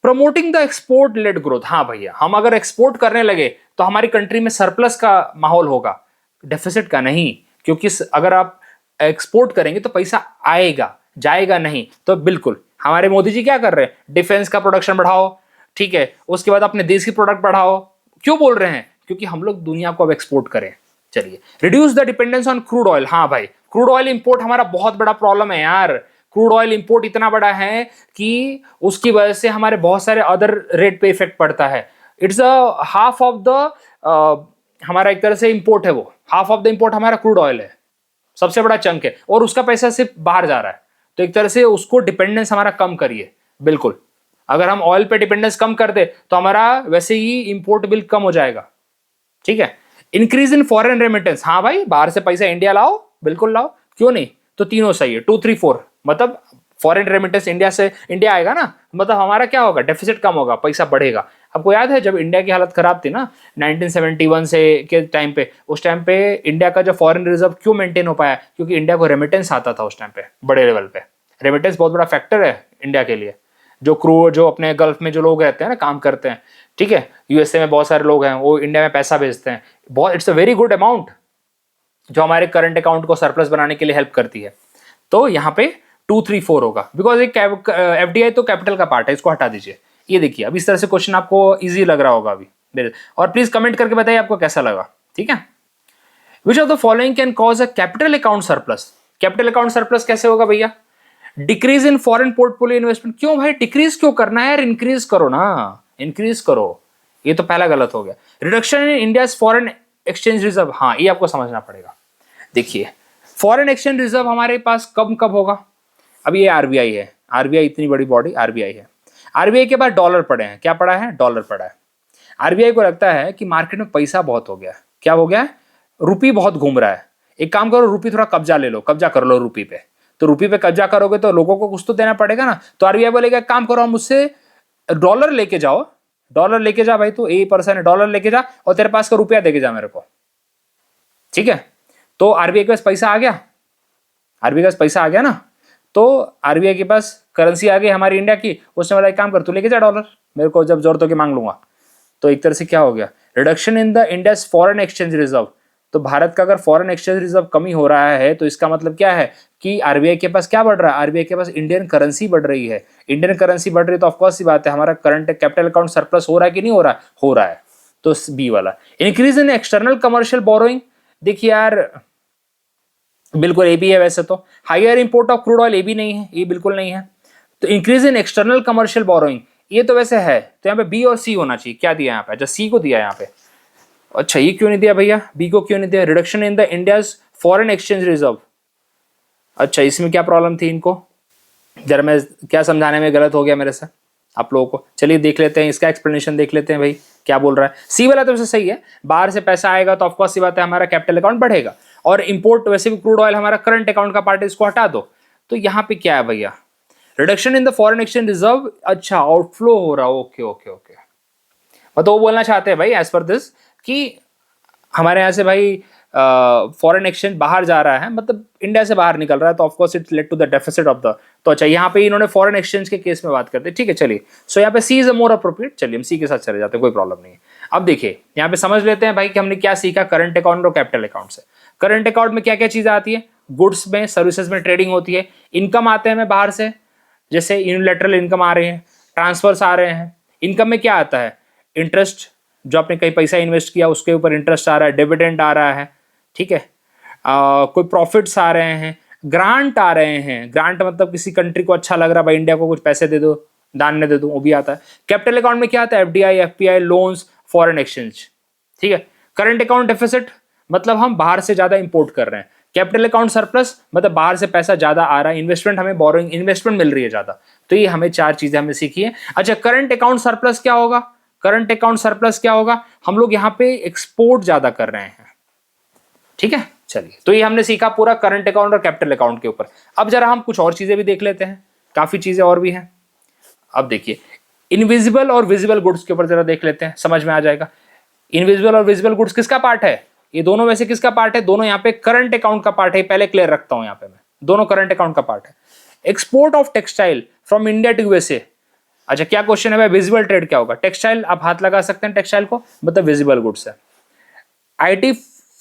Promoting the export led growth, हाँ भैया, हम अगर एक्सपोर्ट करने लगे तो हमारी कंट्री में सरप्लस का माहौल होगा, डेफिसिट का नहीं, क्योंकि अगर आप एक्सपोर्ट करेंगे तो पैसा आएगा, जाएगा नहीं। तो बिल्कुल हमारे मोदी जी क्या कर रहे हैं? डिफेंस का प्रोडक्शन बढ़ाओ, ठीक है, उसके बाद अपने देश की प्रोडक्ट बढ़ाओ। क्यों बोल रहे हैं? क्योंकि हम लोग दुनिया को अब एक्सपोर्ट करें। चलिए, reduce the dependence on crude oil. हाँ भाई, क्रूड ऑयल इंपोर्ट हमारा बहुत बड़ा प्रॉब्लम है यार। क्रूड ऑयल इंपोर्ट इतना बड़ा है कि उसकी वजह से हमारे बहुत सारे अदर रेट पे इफेक्ट पड़ता है। It's a half of the हमारा एक तरह से इंपोर्ट है, वो हाफ ऑफ द इंपोर्ट हमारा क्रूड ऑयल है, सबसे बड़ा चंक है, और उसका पैसा सिर्फ बाहर जा रहा है। तो एक तरह से उसको डिपेंडेंस हमारा कम करिए। बिल्कुल, अगर हम ऑयल पे डिपेंडेंस कम कर दे तो हमारा वैसे ही इंपोर्ट बिल कम हो जाएगा। ठीक है, इंक्रीज इन फॉरेन रेमिटेंस। हाँ भाई, बाहर से पैसा इंडिया लाओ, बिल्कुल लाओ, क्यों नहीं। तो तीनों सही है, 2 3 4, मतलब फॉरेन रेमिटेंस इंडिया से इंडिया आएगा ना, मतलब हमारा क्या होगा, डेफिसिट कम होगा, पैसा बढ़ेगा। आपको याद है जब इंडिया की हालत खराब थी ना 1971 से के टाइम पे, उस टाइम पे इंडिया का जो फॉरेन रिजर्व क्यों मेंटेन हो पाया? क्योंकि इंडिया को रेमिटेंस आता था उस टाइम पे बड़े लेवल पे। रेमिटेंस बहुत बड़ा फैक्टर है इंडिया के लिए। जो अपने गल्फ में जो लोग रहते हैं ना, काम करते हैं, ठीक है, यूएसए में बहुत सारे लोग हैं, वो इंडिया में पैसा भेजते हैं, बहुत, it's a very good amount जो हमारे करंट अकाउंट को सरप्लस बनाने के लिए हेल्प करती है। तो यहाँ पे 2 3 4 होगा, बिकॉज एक एफडीआई तो कैपिटल का पार्ट है, इसको हटा दीजिए। ये देखिए, अब इस तरह से क्वेश्चन आपको इजी लग रहा होगा अभी मेरे, और प्लीज कमेंट करके बताइए आपको कैसा लगा। ठीक है, which of the following can cause a capital account surplus. Capital account surplus कैसे होगा भैया? Decrease in foreign portfolio investment. क्यों भाई डिक्रीज क्यों करना है यार, इंक्रीज करो ना, इंक्रीज करो। ये तो पहला गलत हो गया। Reduction in India foreign exchange reserve, हाँ ये आपको समझना पड़ेगा। देखिए, फॉरेन एक्सचेंज रिजर्व हमारे पास कब कब होगा? अब ये आरबीआई है, आरबीआई इतनी बड़ी बॉडी आरबीआई है, आरबीआई के पास डॉलर पड़े हैं। क्या पड़ा है? डॉलर पड़ा है। आरबीआई को लगता है कि मार्केट में पैसा बहुत हो गया। क्या हो गया है? रुपी बहुत घूम रहा है। एक काम करो, रुपी थोड़ा कब्जा ले लो, कब्जा कर लो रुपी पे। तो रुपी पे कब्जा करोगे तो लोगों को कुछ तो देना पड़ेगा ना। तो आरबीआई बोलेगा काम करो, हम मुझसे डॉलर लेके जाओ, डॉलर लेके जा भाई, तू ए पर्सन है, डॉलर लेके जा और तेरे पास का रुपया देके जा मेरे को। ठीक है, तो आरबीआई के पास पैसा आ गया, आरबीआई के पास पैसा आ गया ना, तो आरबीआई के पास करेंसी आ गई हमारी इंडिया की। उसने बोला एक काम कर, तू लेके जा डॉलर, मेरे को जब जरूरत होगी मांग लूंगा। तो एक तरह से क्या हो गया? Reduction in the India's foreign exchange reserve. तो भारत का अगर फॉरेन एक्सचेंज रिजर्व कमी हो रहा है तो इसका मतलब क्या है कि आरबीआई के पास क्या बढ़ रहा है? आरबीआई के पास इंडियन करेंसी बढ़ रही है। इंडियन करेंसी बढ़ रही है तो ऑफकोर्स सी बात है हमारा करंट कैपिटल अकाउंट सरप्लस हो रहा है कि नहीं हो रहा है? हो रहा है। तो बी वाला। Increase in external commercial borrowing. देखिए यार, बिल्कुल ए भी है वैसे तो। Higher import of crude oil, A भी नहीं है, ये बिल्कुल नहीं है। तो increase in external commercial borrowing, ये तो वैसे है, तो यहाँ पे बी और सी होना चाहिए। क्या दिया यहाँ पे? अच्छा, सी को दिया यहाँ पे। अच्छा, ये क्यों नहीं दिया भैया? बी को क्यों नहीं दिया? Reduction in the India's foreign exchange reserve. अच्छा, इसमें क्या प्रॉब्लम थी इनको? जरा मैं क्या समझाने में गलत हो गया मेरे से आप लोगों को? चलिए देख लेते हैं, इसका एक्सप्लेनेशन देख लेते हैं भाई क्या बोल रहा है। सी वाला तो वैसे सही है, बाहर से पैसा आएगा तो ऑफकोर्स सी बात है हमारा कैपिटल अकाउंट बढ़ेगा, और इंपोर्ट वैसे भी क्रूड ऑयल हमारा करंट अकाउंट का पार्ट है, इसको हटा दो। तो यहाँ पे क्या है भैया? Reduction in the foreign exchange reserve. अच्छा, आउटफ्लो हो रहा है, ओके ओके ओके। मतलब वो बोलना चाहते हैं भाई एज पर दिस कि हमारे यहाँ से भाई फॉरेन एक्सचेंज बाहर जा रहा है, मतलब इंडिया से बाहर निकल रहा है, तो of course it led to the deficit of the. तो अच्छा, यहाँ पे इन्होंने फॉरेन एक्सचेंज के केस में बात करते हैं। ठीक है, चलिए, सो यहाँ पे सी इज अ मोर अप्रोप्रिएट। चलिए हम सी के साथ चले जाते हैं, कोई प्रॉब्लम नहीं है। अब देखिए यहाँ पे समझ लेते हैं भाई कि हमने क्या सीखा करंट अकाउंट और कैपिटल अकाउंट से। करंट अकाउंट में क्या क्या चीजें आती है? गुड्स में, सर्विसेज में ट्रेडिंग होती है, इनकम आते हैं हमें बाहर से, जैसे यूनिलैटरल इनकम आ रहे हैं, ट्रांसफर्स आ रहे हैं। इनकम में क्या आता है? इंटरेस्ट, जो आपने कहीं पैसा इन्वेस्ट किया उसके ऊपर इंटरेस्ट आ रहा है, डिविडेंड आ रहा है, ठीक है, कोई प्रॉफिट्स आ रहे हैं, ग्रांट आ रहे हैं। ग्रांट मतलब किसी कंट्री को अच्छा लग रहा है भाई, इंडिया को कुछ पैसे दे दो, दान में दे दो, वो भी आता है। कैपिटल अकाउंट में क्या आता है? FDI, FPI, loans, foreign exchange. ठीक है, करंट अकाउंट डेफिसिट मतलब हम बाहर से ज्यादा इंपोर्ट कर रहे हैं। कैपिटल अकाउंट सरप्लस मतलब बाहर से पैसा ज्यादा आ रहा है, इन्वेस्टमेंट हमें बोरोइंग, इन्वेस्टमेंट मिल रही है ज्यादा। तो ये हमें चार चीजें हमने सीखी है। अच्छा, करंट अकाउंट सरप्लस क्या होगा? करंट अकाउंट सरप्लस क्या होगा? हम लोग यहाँ पे एक्सपोर्ट ज्यादा कर रहे हैं। ठीक है, चलिए, तो ये हमने सीखा पूरा करंट अकाउंट और कैपिटल अकाउंट के ऊपर। अब जरा हम कुछ और चीजें भी देख लेते हैं, काफी चीजें और भी हैं। अब देखिए, इनविजिबल और विजिबल गुड्स के ऊपर जरा देख लेते हैं, समझ में आ जाएगा। इनविजिबल और विजिबल गुड्स किसका पार्ट है? ये दोनों में से किसका पार्ट है? दोनों यहाँ पे करंट अकाउंट का पार्ट है, पहले क्लियर रखता हूं यहाँ पे मैं, दोनों करंट अकाउंट का पार्ट है। Export of textile from India to USA. अच्छा, क्या क्वेश्चन है भाई? विजिबल ट्रेड क्या होगा? टेक्सटाइल, आप हाथ लगा सकते हैं टेक्सटाइल को, मतलब विजिबल गुड्स है। IT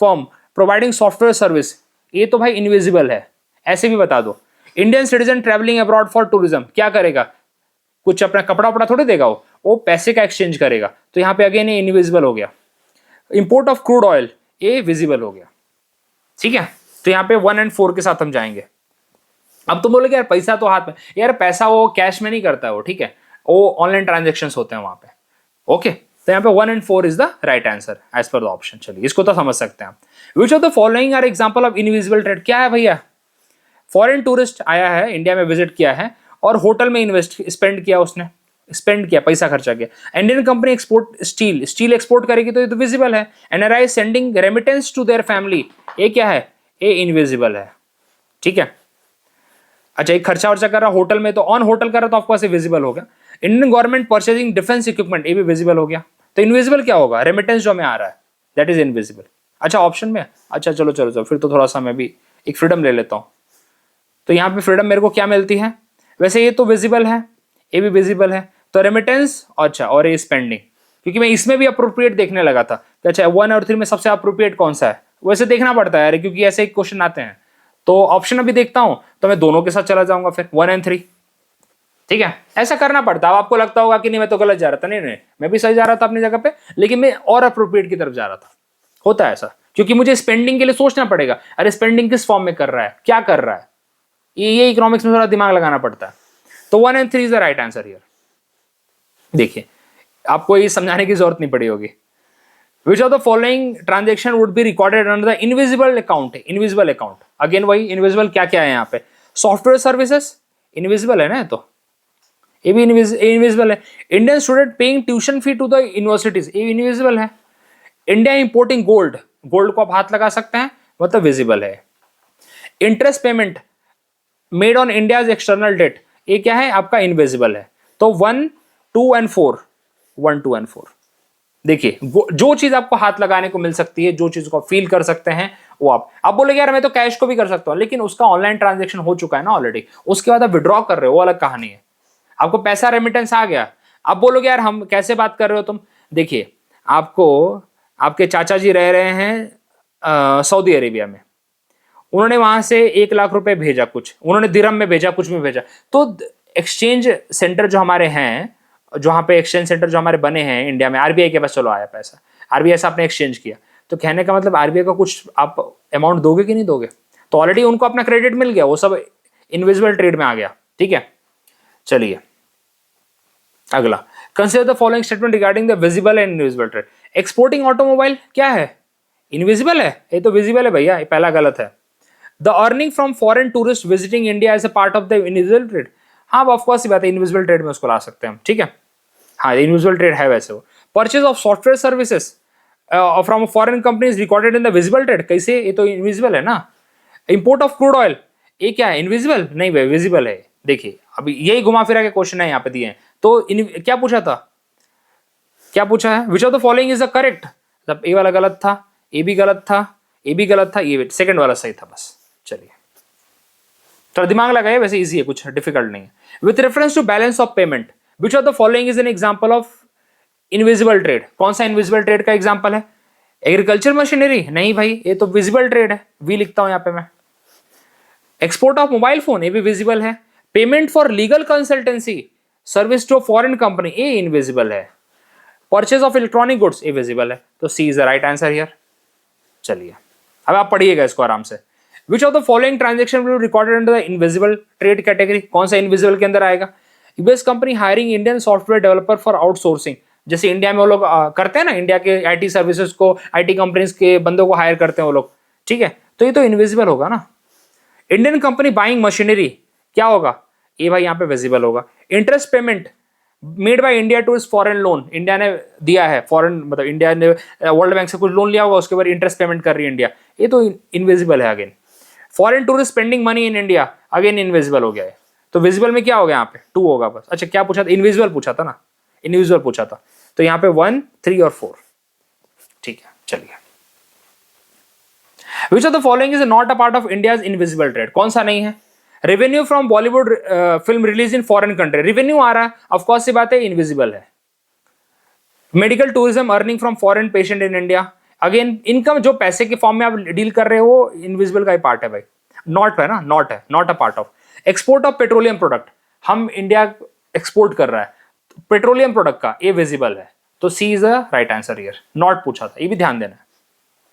firm providing software service, ये तो भाई इनविजिबल है, ऐसे भी बता दो। Indian citizen travelling abroad for tourism, क्या करेगा? कुछ अपना कपड़ा वपड़ा थोड़े देगा, वो वो पैसे का एक्सचेंज करेगा, तो यहाँ पे अगेन ये इनविजिबल हो गया। इंपोर्ट ऑफ क्रूड ऑयल ये विजिबल हो गया, ठीक है। तो यहाँ पे 1 और 4 के साथ हम जाएंगे। अब तुम बोलोगे यार पैसा तो हाथ में, यार पैसा वो कैश में नहीं करता है वो, ठीक है, वो ऑनलाइन ट्रांजेक्शन्स होते हैं वहां पे, ओके। तो यहाँ पे 1 और 4 is the right answer as per the option. चलिए इसको तो समझ सकते हैं आप। Which of the following are example of invisible trade? क्या है भैया? फॉरेन टूरिस्ट आया है, इंडिया में विजिट किया है और होटल में स्पेंड किया, उसने स्पेंड किया, पैसा खर्चा किया। Indian company export steel export करेगी तो ये तो विजिबल है। NRI sending remittance to their family, ये क्या है? ये इनविजिबल है, ठीक है। अच्छा, एक खर्चा वर्चा कर रहा होटल में, तो ऑन होटल कर रहा तो ऑफकोर्स विजिबल हो गया। Indian government purchasing defence equipment, ये भी विजिबल हो गया। तो इनविजिबल क्या होगा? रेमिटेंस जो हमें आ रहा है दैट इज इनविजिबल। अच्छा ऑप्शन में, अच्छा चलो चलो चलो, फिर तो थोड़ा सा मैं भी एक फ्रीडम ले लेता हूँ। तो यहाँ पे फ्रीडम मेरे को क्या मिलती है? वैसे ये तो विजिबल है, ये भी विजिबल है, तो रेमिटेंस, अच्छा, और ये स्पेंडिंग, क्योंकि मैं इसमें भी अप्रोप्रिएट देखने लगा था कि अच्छा 1 और 3 में सबसे अप्रोप्रिएट कौन सा है, वैसे देखना पड़ता है यार, क्योंकि ऐसे एक क्वेश्चन आते हैं। तो ऑप्शन अभी देखता हूं, तो मैं दोनों के साथ चला जाऊंगा फिर 1 और 3, ठीक है। ऐसा करना पड़ता है। अब आपको लगता होगा कि नहीं मैं तो गलत जा रहा था, नहीं नहीं, मैं भी सही जा रहा था अपनी जगह पे, लेकिन मैं और अप्रोप्रिएट की तरफ जा रहा था। होता है ऐसा, क्योंकि मुझे स्पेंडिंग के लिए सोचना पड़ेगा, अरे स्पेंडिंग किस फॉर्म में कर रहा है, क्या कर रहा है, ये इकोनॉमिक्स में थोड़ा दिमाग लगाना पड़ता है। तो 1 और 3 is the right answer here. देखिए आपको ये समझाने की जरूरत नहीं पड़ी होगी। Which of the following transaction would be recorded under the invisible account? Invisible account, again वही invisible क्या क्या है यहाँ पे? सॉफ्टवेयर सर्विसेज इनविजिबल है ना, तो ये भी इनविजिबल है। Indian student paying tuition fee to the universities, ये इनविजिबल है। इंडिया इंपोर्टिंग गोल्ड, गोल्ड को आप हाथ लगा सकते हैं, मतलब विजिबल है। Interest payment made on India's external debt, ये क्या है? आपका इनविजिबल है। तो 1, 2 और 4, 1, 2 और 4। देखिए जो चीज आपको हाथ लगाने को मिल सकती है, जो चीज को फील कर सकते हैं, वो आप बोलोगे यार मैं तो कैश को भी कर सकता हूं, लेकिन उसका ऑनलाइन ट्रांजैक्शन हो चुका है ना ऑलरेडी, उसके बाद आप विड्रॉ कर रहे हो, वो अलग कहानी है। आपको पैसा रेमिटेंस आ गया, आप बोलोगे यार हम कैसे बात कर रहे हो तुम। देखिए आपको आपके चाचा जी रह रहे हैं सऊदी अरेबिया में, उन्होंने वहां से 1 लाख रुपए भेजा, कुछ उन्होंने दिरहम में भेजा, कुछ में भेजा, तो एक्सचेंज सेंटर जो हमारे हैं, जहां पे एक्सचेंज सेंटर जो हमारे बने हैं इंडिया में, आरबीआई के पास चलो आया पैसा, आरबीआई से आपने एक्सचेंज किया, तो कहने का मतलब आरबीआई का कुछ आप अमाउंट दोगे कि नहीं दोगे? तो ऑलरेडी उनको अपना क्रेडिट मिल गया, वो सब इनविजिबल ट्रेड में आ गया, ठीक है। चलिए अगला, consider the following statement regarding the visible and invisible trade. Exporting automobile क्या है? इनविजिबल है, ये तो विजिबल है भैया, ये पहला गलत है। The earning from foreign tourist visiting India as a part of the invisible trade, हाँ ऑफकोर्स बात है, इनविजिबल ट्रेड में उसको ला सकते हैं हम, ठीक है, हाँ इनविजिबल ट्रेड है वैसे वो। Purchase of software services from foreign companies recorded in the visible trade, कैसे? ये तो इनविजिबल है ना। इंपोर्ट ऑफ क्रूड ऑयल, ये क्या है? इनविजिबल नहीं भाई, विजिबल है। देखिए अभी यही घुमा फिरा के क्वेश्चन है यहाँ पे दिए हैं, तो क्या पूछा था, क्या पूछा है? Which of the following is the correct? मतलब ए वाला गलत था, ए भी गलत था, ए भी गलत था, ये सेकंड वाला सही था बस। चलिए थोड़ा दिमाग लगाइए, वैसे इजी है, कुछ डिफिकल्ट नहीं है। With reference to balance of payment, which of the following is an example of invisible trade? कौन सा इनविजिबल ट्रेड का एग्जांपल है? एग्रीकल्चर मशीनरी, नहीं भाई ये तो विजिबल ट्रेड है, वी लिखता हूं यहां पे मैं। एक्सपोर्ट ऑफ मोबाइल फोन, ये भी विजिबल है। Payment for legal consultancy service to foreign company, ये इनविजिबल है। परचेज ऑफ इलेक्ट्रॉनिक गुड्स, ये विजिबल है, तो C is the right answer here. चलिए अब आप पढ़िएगा इसको आराम से। Which of the following transaction will be recorded under the invisible trade category? कौन सा इनविजिबल के अंदर आएगा? US company hiring Indian software developer for outsourcing, जैसे इंडिया में वो लोग करते हैं ना, इंडिया के आईटी सर्विसेज को, आईटी कंपनीज के बंदों को हायर करते हैं वो लोग, ठीक है, तो ये तो इनविजिबल होगा ना। इंडियन कंपनी बाइंग मशीनरी, क्या होगा? ये भाई यहाँ पे विजिबल होगा। Interest payment made by India two is foreign loan, India ने दिया है फॉरेन, मतलब इंडिया ने वर्ल्ड बैंक से कुछ लोन लिया होगा, उसके बाद इंटरेस्ट पेमेंट कर रही है इंडिया, ये तो इनविजिबल है again. Foreign tourist spending money in India, again invisible हो गया है। तो विजिबल में क्या हो गया? यहाँ पे 2 होगा बस। अच्छा क्या पूछा था? इनविजिबल पूछा था ना, इनविजिबल पूछा था, तो यहाँ पे 1, 3 और 4, ठीक है। चलिए which of the following is not a part of India's invisible trade? कौन सा नहीं है? Revenue from Bollywood film release in foreign country, revenue आ रहा है, ऑफकोर्स सी बात है, इनविजिबल है। Medical tourism earning from foreign patient in India, again income जो पैसे के फॉर्म में आप डील कर रहे हो वो इनविजिबल का ही पार्ट है भाई, नॉट है ना, नॉट है, not a part of. Export of petroleum product, हम इंडिया एक्सपोर्ट कर रहा है, पेट्रोलियम प्रोडक्ट का, ये विजिबल है, तो C is the right answer here, not पूछा था, ये भी ध्यान देना है।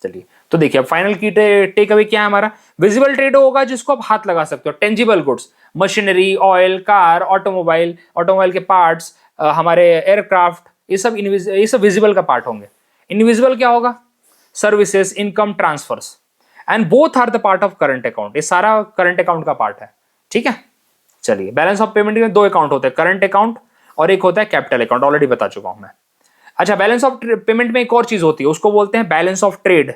चलिए तो देखिए अब फाइनल की टेक अवे क्या है हमारा, विजिबल ट्रेड होगा जिसको आप हाथ लगा सकते हो, tangible goods, machinery, oil, car, automobile के पार्ट्स, हमारे एयरक्राफ्ट, ये सब विजिबल का पार्ट होंगे। इनविजिबल क्या होगा, services, income, transfers, and both are the part of current account, ये सारा करंट अकाउंट का पार्ट है। ठीक है, चलिए बैलेंस ऑफ पेमेंट में दो अकाउंट होते हैं, करंट अकाउंट और एक होता है कैपिटल अकाउंट, ऑलरेडी बता चुका हूं मैं। अच्छा, बैलेंस ऑफ पेमेंट में एक और चीज होती है, उसको बोलते हैं balance of trade.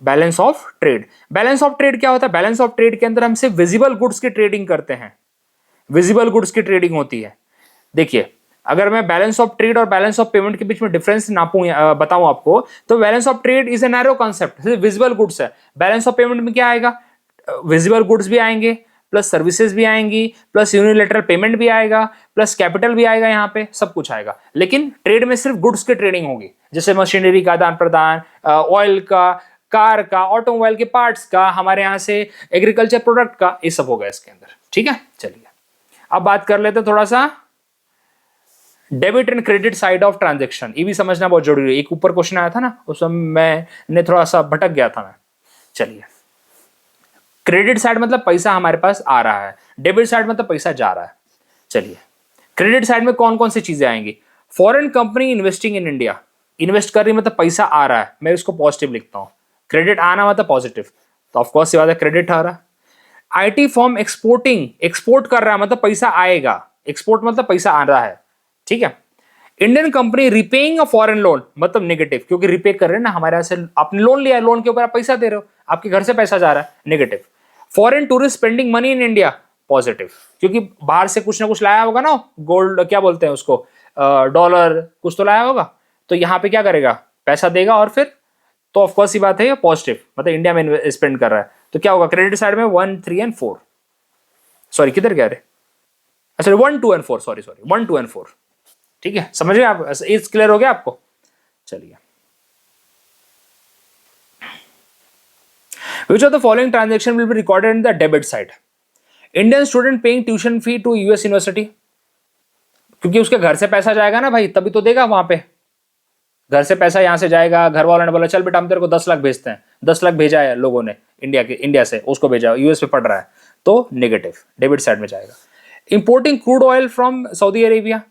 Balance of trade, balance of trade क्या होता है, बैलेंस ऑफ ट्रेड के अंदर हम सिर्फ विजिबल गुड्स की ट्रेडिंग करते हैं, विजिबल गुड्स की ट्रेडिंग होती है। देखिए अगर मैं बैलेंस ऑफ ट्रेड और बैलेंस ऑफ पेमेंट के बीच में डिफरेंस नापूं बताऊं आपको, तो balance of trade is a narrow concept, सिर्फ विजिबल गुड्स है। बैलेंस ऑफ पेमेंट में क्या आएगा, विजिबल गुड्स भी आएंगे, प्लस सर्विसेज भी आएंगी, प्लस यूनिलेटरल पेमेंट भी आएगा, प्लस कैपिटल भी आएगा, यहाँ पे सब कुछ आएगा। लेकिन ट्रेड में सिर्फ गुड्स की ट्रेडिंग होगी, जैसे मशीनरी का आदान प्रदान, ऑयल का, कार का, ऑटोमोबाइल के पार्ट्स का, हमारे यहाँ से एग्रीकल्चर प्रोडक्ट का, ये सब होगा इसके अंदर। ठीक है, चलिए अब बात कर लेते हैं थोड़ा सा debit and credit side of transaction, ये भी समझना बहुत जरूरी है। एक ऊपर क्वेश्चन आया था ना, उसमें मैंने थोड़ा सा भटक गया था मैं। चलिए, क्रेडिट साइड मतलब पैसा हमारे पास आ रहा है, डेबिट साइड मतलब पैसा जा रहा है। चलिए, क्रेडिट साइड में कौन कौन सी चीजें आएंगी, foreign company investing in India, invest कर रही मतलब पैसा आ रहा है, मैं इसको पॉजिटिव लिखता हूं, क्रेडिट आना मतलब पॉजिटिव, तो ऑफकोर्स ये बात है क्रेडिट आ रहा है। आईटी फॉर्म एक्सपोर्टिंग, एक्सपोर्ट कर रहा है मतलब पैसा आएगा, एक्सपोर्ट मतलब पैसा आ रहा है। ठीक है, Indian company repaying a foreign loan मतलब नेगेटिव, क्योंकि रिपे कर रहे हैं ना, हमारे यहाँ से आपने लोन लिया है, लोन के ऊपर आप पैसा दे रहे हो, आपके घर से पैसा जा रहा है, negative. Foreign tourist spending money in India, positive, क्योंकि बाहर से कुछ ना कुछ लाया होगा ना, गोल्ड क्या बोलते हैं उसको, डॉलर कुछ तो लाया होगा, तो यहाँ पे क्या करेगा, पैसा देगा, और फिर तो ऑफकोर्स ही बात है ये पॉजिटिव, मतलब इंडिया में स्पेंड कर रहा है, तो क्या होगा क्रेडिट साइड में 1, 3 एंड 4, सॉरी किधर गया रे, अच्छा 1, 2 एंड 4, सॉरी 1, 2 एंड 4। ठीक है, समझ गए आप, इस क्लियर हो गया आपको। चलिए, which of the following transaction will be recorded in the debit side, Indian student paying tuition fee to US university, क्योंकि उसके घर से पैसा जाएगा ना भाई, तभी तो देगा वहां पे, घर से पैसा यहां से जाएगा, घर वालों ने बोला चल बेटा हम तेरे को 10 लाख भेजते हैं, 10 लाख भेजा है लोगों ने, इंडिया से उसको भेजा, यूएस में पढ़ रहा है, तो नेगेटिव, डेबिट साइड में जाएगा। Importing crude oil from Saudi Arabia,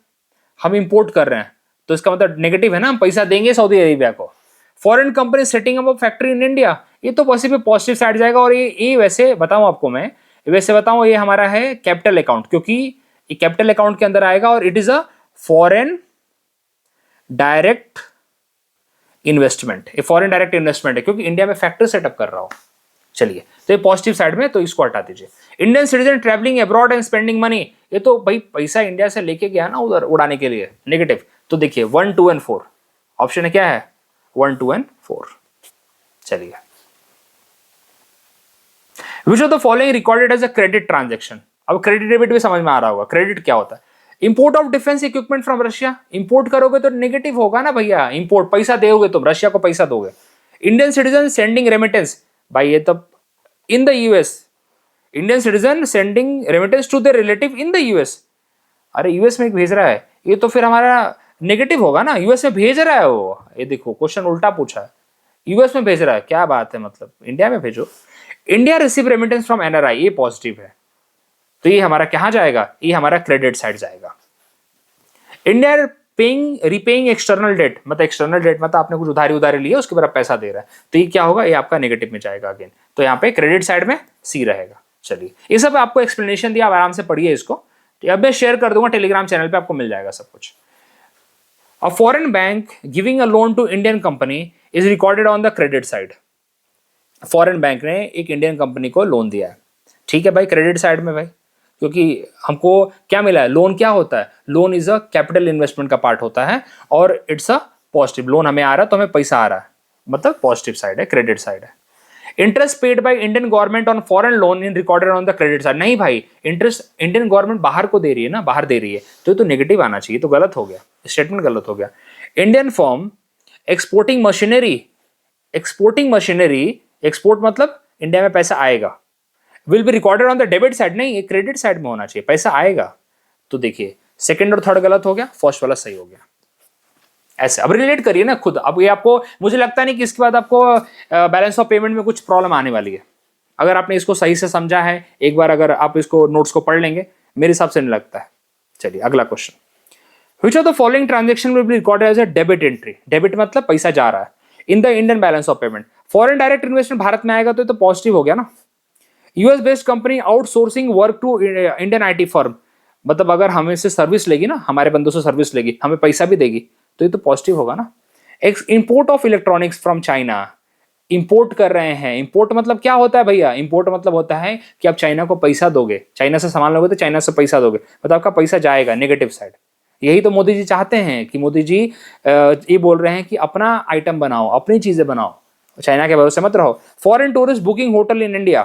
हम इंपोर्ट कर रहे हैं, तो इसका मतलब नेगेटिव है ना, हम पैसा देंगे सऊदी अरेबिया को। Foreign company setting up a factory in India, ये तो पॉजिटिव साइड जाएगा, और ये वैसे बताऊं आपको मैं, ये हमारा है कैपिटल अकाउंट, क्योंकि ये कैपिटल अकाउंट के अंदर आएगा, और it is a foreign direct investment, ये फॉरेन डायरेक्ट इन्वेस्टमेंट है, क्योंकि इंडिया में फैक्ट्री सेटअप कर रहा हूं। चलिए, तो ये पॉजिटिव साइड में, तो इसको हटा दीजिए। Indian citizen travelling abroad and spending money, ये तो भाई पैसा इंडिया से लेके गया ना उधर उड़ाने के लिए, नेगेटिव, तो देखिए 1, 2 एंड 4 ऑप्शन है, क्या है 1, 2 एंड 4। चलिए, which of the following recorded as a credit transaction, अब क्रेडिट डेबिट भी समझ में आ रहा होगा, क्रेडिट क्या होता है, import of defence equipment from Russia, import करोगे तो नेगेटिव होगा ना भैया, इंपोर्ट पैसा दोगे तुम रशिया को, पैसा दोगे। इंडियन सिटीजन सेंडिंग रेमिटेंस, भाई ये तो in the US, Indian citizen sending remittance to the relative in the US, अरे यूएस में भेज रहा है, ये तो फिर हमारा नेगेटिव होगा ना, यूएस में भेज रहा है वो, ये देखो क्वेश्चन उल्टा पूछा है, यूएस में भेज रहा है, क्या बात है, मतलब इंडिया में भेजो। India receive remittance from NRI, ये पॉजिटिव है, तो ये हमारा कहां जाएगा, ये हमारा क्रेडिट साइड जाएगा। इंडिया रिपेइंग एक्सटर्नल डेट, मतलब एक्सटर्नल डेट मतलब आपने कुछ उधारी लिया, उसके ऊपर आप पैसा दे रहा है, तो ये क्या होगा, ये आपका नेगेटिव में जाएगा अगेन, तो यहाँ पे क्रेडिट साइड में सी रहेगा। चलिए, ये सब आपको एक्सप्लेनेशन दिया, आप आराम से पढ़िए इसको, अब मैं शेयर कर दूंगा टेलीग्राम चैनल पे, आपको मिल जाएगा सब कुछ। A foreign bank giving a loan to Indian company is recorded on the credit side, foreign bank ने एक इंडियन कंपनी को लोन दिया है, ठीक है भाई, क्रेडिट साइड में भाई, क्योंकि हमको क्या मिला है, लोन क्या होता है, loan is a capital investment का पार्ट होता है, और इट्स अ पॉजिटिव, लोन हमें आ रहा है तो हमें पैसा आ रहा है, मतलब पॉजिटिव साइड है, क्रेडिट साइड है। Interest paid by Indian government on foreign loan in recorded on the credit side, नहीं भाई, इंटरेस्ट इंडियन गवर्नमेंट बाहर को दे रही है ना, बाहर दे रही है, तो ये तो नेगेटिव आना चाहिए, तो गलत हो गया, स्टेटमेंट गलत हो गया। Indian firm exporting machinery, export मतलब इंडिया में पैसा आएगा, will be recorded on the debit side, नहीं ये क्रेडिट साइड में होना चाहिए, पैसा आएगा, तो देखिए सेकंड और थर्ड गलत हो गया, फर्स्ट वाला सही हो गया। ऐसे अब रिलेट करिए ना खुद। अब ये आपको, मुझे लगता नहीं कि इसके बाद आपको बैलेंस ऑफ पेमेंट में कुछ प्रॉब्लम आने वाली है। अगर आपने इसको सही से समझा है, एक बार अगर आप इसको नोट्स को पढ़ लेंगे, मेरे हिसाब से नहीं लगता है। चलिए अगला question, which of the following transaction will be recorded as a debit entry. Debit मतलब पैसा जा रहा है in the Indian balance of payment. Foreign direct investment Bharat में आएगा तो पॉजिटिव हो गया ना। US based company outsourcing work to Indian IT firm, मतलब अगर हमें से सर्विस लेगी ना, हमारे बंदों से सर्विस लेगी, हमें पैसा भी देगी, तो ये तो पॉजिटिव होगा ना। Import of electronics from China, import कर रहे हैं। इंपोर्ट मतलब क्या होता है भैया? इंपोर्ट मतलब होता है कि आप चाइना को पैसा दोगे, चाइना से सामान लोगे तो चाइना से पैसा दोगे, मतलब आपका पैसा जाएगा नेगेटिव साइड। यही तो मोदी जी चाहते हैं कि मोदी जी ये बोल रहे हैं कि अपना आइटम बनाओ, अपनी चीजें बनाओ, चाइना के भरोसे मत रहो। Foreign tourist booking hotel in India,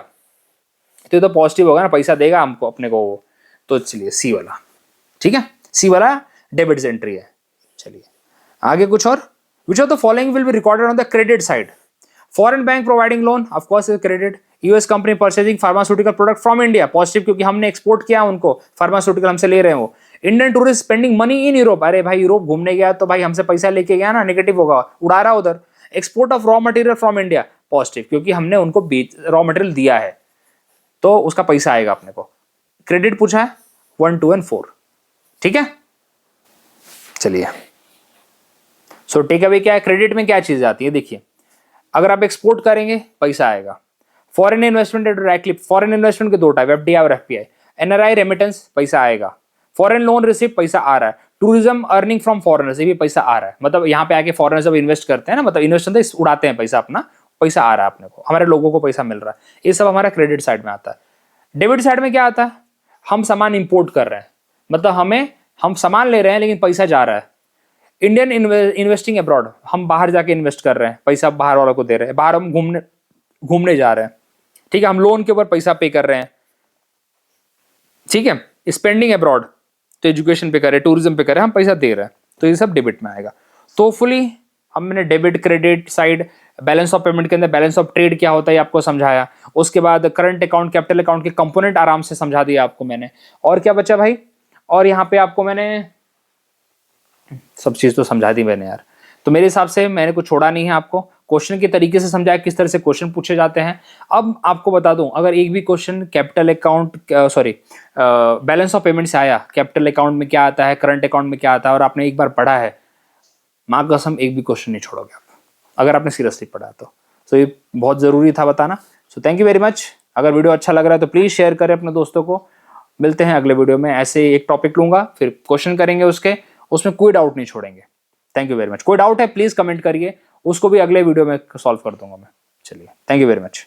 तो पॉजिटिव होगा ना, पैसा देगा हमको अपने को वो। तो चलिए सी वाला, ठीक है, सी वाला डेबिट एंट्री है। चलिए आगे कुछ और, विच of the following will be recorded on the credit side. Foreign bank providing loan, of course is credit. US company purchasing pharmaceutical product from India, positive क्योंकि हमने एक्सपोर्ट किया उनको, फार्मास्यूटिकल हमसे ले रहे हैं वो। Indian tourist spending money in Europe, अरे भाई यूरोप घूमने गया तो भाई हमसे पैसा लेके गया ना, नेगेटिव होगा, उड़ा रहा उधर। Export of raw material from India, positive क्योंकि हमने उनको रॉ मटेरियल दिया है तो उसका पैसा आएगा अपने को। क्रेडिट पूछा है 1, 2 और 4, ठीक है। चलिए सो टेक अवे क्या है, क्रेडिट में क्या चीज आती है, देखिए अगर आप एक्सपोर्ट करेंगे पैसा आएगा। Foreign investment directly, foreign investment के दो टाइप, एफडीआई और एफपीआई। एनआरआई रेमिटेंस, पैसा आएगा। फॉरेन लोन रिसीव, पैसा आ रहा है। टूरिज्म अर्निंग फ्रॉम फॉरेनर्स, ये भी पैसा आ रहा है, मतलब यहाँ पे आके फॉरेनर्स जब इन्वेस्ट करते हैं ना, मतलब इन्वेस्ट करते हैं, उड़ाते हैं पैसा अपना, पैसा आ रहा है अपने को, हमारे लोगों को पैसा मिल रहा है। ये सब हमारा क्रेडिट साइड में आता है। डेबिट साइड में क्या आता है, हम सामान इंपोर्ट कर रहे हैं, मतलब हम सामान ले रहे हैं लेकिन पैसा जा रहा है। इंडियन इन्वेस्टिंग अब्रॉड, हम बाहर जाके इन्वेस्ट कर रहे हैं, पैसा बाहर वालों को दे रहे हैं, बाहर हम घूमने जा रहे हैं, ठीक है, हम लोन के ऊपर पैसा पे कर रहे हैं, ठीक है। स्पेंडिंग अब्रॉड तो एजुकेशन पे कर रहे हैं, टूरिज्म पे कर रहे हैं, हम पैसा दे रहे हैं, तो ये सब डेबिट में आएगा। तो फुली हमने debit credit side, balance of payment के अंदर बैलेंस ऑफ ट्रेड क्या होता है आपको समझाया, उसके बाद करंट अकाउंट, कैपिटल अकाउंट के कंपोनेंट आराम से समझा दिया आपको मैंने। और क्या बचा भाई, और यहाँ पे आपको मैंने सब चीज तो समझा दी मैंने यार, तो मेरे हिसाब से मैंने कुछ छोड़ा नहीं है आपको। क्वेश्चन के तरीके से समझाया किस तरह से क्वेश्चन पूछे जाते हैं। अब आपको बता दूं, अगर एक भी question capital account, sorry balance of payment से आया, कैपिटल अकाउंट में क्या आता है, करंट अकाउंट में क्या आता है, और आपने एक बार पढ़ा है, माँ कसम एक भी क्वेश्चन नहीं छोड़ोगे आप, अगर आपने सीरियसली पढ़ा तो ये बहुत जरूरी था बताना। So thank you very much. अगर वीडियो अच्छा लग रहा है तो प्लीज शेयर करें अपने दोस्तों को। मिलते हैं अगले वीडियो में, ऐसे एक टॉपिक लूंगा, फिर क्वेश्चन करेंगे उसके, उसमें कोई डाउट नहीं छोड़ेंगे। Thank you very much. कोई डाउट है प्लीज कमेंट करिए, उसको भी अगले वीडियो में सॉल्व कर दूंगा मैं। चलिए थैंक यू वेरी मच।